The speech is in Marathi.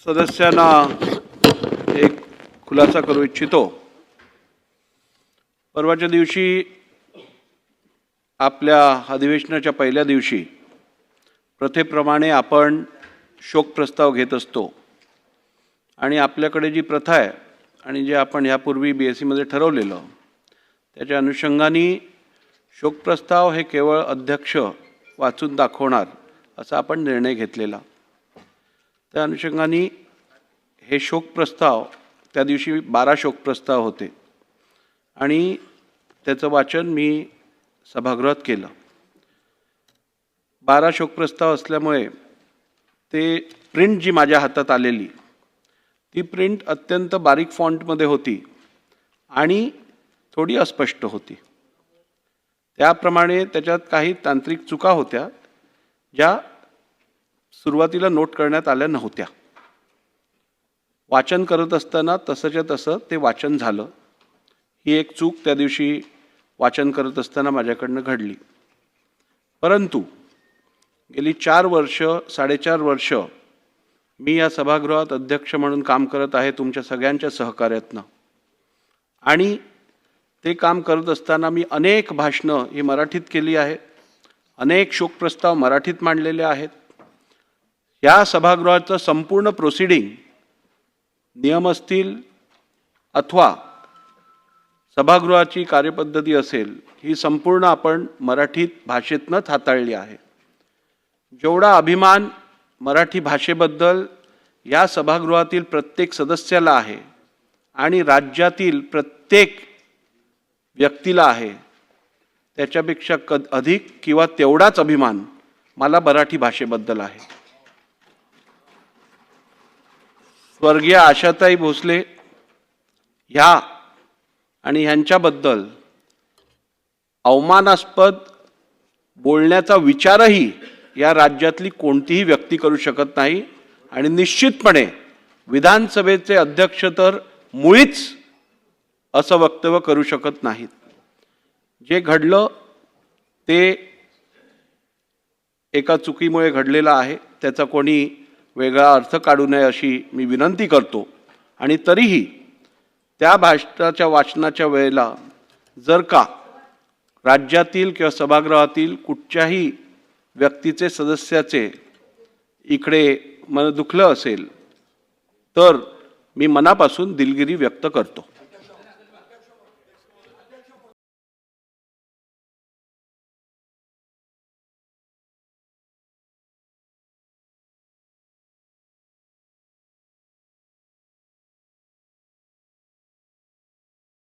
सदस्यांना एक खुलासा करू इच्छितो। परवाच्या दिवशी आपल्या अधिवेशनाच्या पहिल्या दिवशी प्रथेप्रमाणे आपण शोक प्रस्ताव घेत असतो आणि आपल्याकडे जी प्रथा आहे आणि जे आपण यापूर्वी BSc मध्ये ठरवलेलं त्याच्या अनुषंगाने शोक प्रस्ताव हे केवळ अध्यक्ष वाचून दाखवणार असा आपण निर्णय घेतलेला। त्या अनुषंगाने हे शोक प्रस्ताव त्या दिवशी 12 शोक प्रस्ताव होते आणि त्याचं वाचन मी सभागृहात केलं। 12 शोक प्रस्ताव असल्यामुळे ते प्रिंट जी माझ्या हातात आलेली ती प्रिंट अत्यंत बारीक फॉन्टमध्ये होती आणि थोडी अस्पष्ट होती। त्याप्रमाणे त्याच्यात काही तांत्रिक चुका होत्या ज्या सुरुवातीला नोट करण्यात आल्या नव्हत्या। वाचन करत असताना तसंच्या तसं ते वाचन झालं। ही एक चूक त्या दिवशी वाचन करत असताना माझ्याकडनं घडली। परंतु गेली 4 वर्ष 4.5 वर्ष मी या सभागृहात अध्यक्ष म्हणून काम करत आहे तुमच्या सगळ्यांच्या सहकार्यातनं आणि ते काम करत असताना मी अनेक भाषणं ही मराठीत केली आहेत, अनेक शोक प्रस्ताव मराठीत मांडलेले आहेत। या सभागृहाचं संपूर्ण प्रोसिडिंग नियम असतील अथवा सभागृहाची कार्यपद्धती असेल ही संपूर्ण आपण मराठीत भाषेतनंच हाताळली आहे। जेवढा अभिमान मराठी भाषेबद्दल या सभागृहातील प्रत्येक सदस्याला आहे आणि राज्यातील प्रत्येक व्यक्तीला आहे त्याच्यापेक्षा अधिक किंवा तेवढाच अभिमान मला मराठी भाषेबद्दल आहे। स्वर्गीय आशाताई भोसले ह्या आणि ह्यांच्याबद्दल अवमानास्पद बोलण्याचा विचारही या राज्यातली कोणतीही व्यक्ती करू शकत नाही आणि निश्चितपणे विधानसभेचे अध्यक्ष तर मुळीच असं वक्तव्य करू शकत नाहीत। जे घडलं ते एका चुकीमुळे घडलेलं आहे, त्याचा कोणी वेगळा अर्थ काढू नये अशी मी विनंती करतो। आणि तरीही त्या भाषणाच्या वाचनाच्या वेळेला जर का राज्यातील किंवा सभागृहातील कुठच्याही व्यक्तीचे सदस्याचे इकडे मन दुखलं असेल तर मी मनापासून दिलगिरी व्यक्त करतो।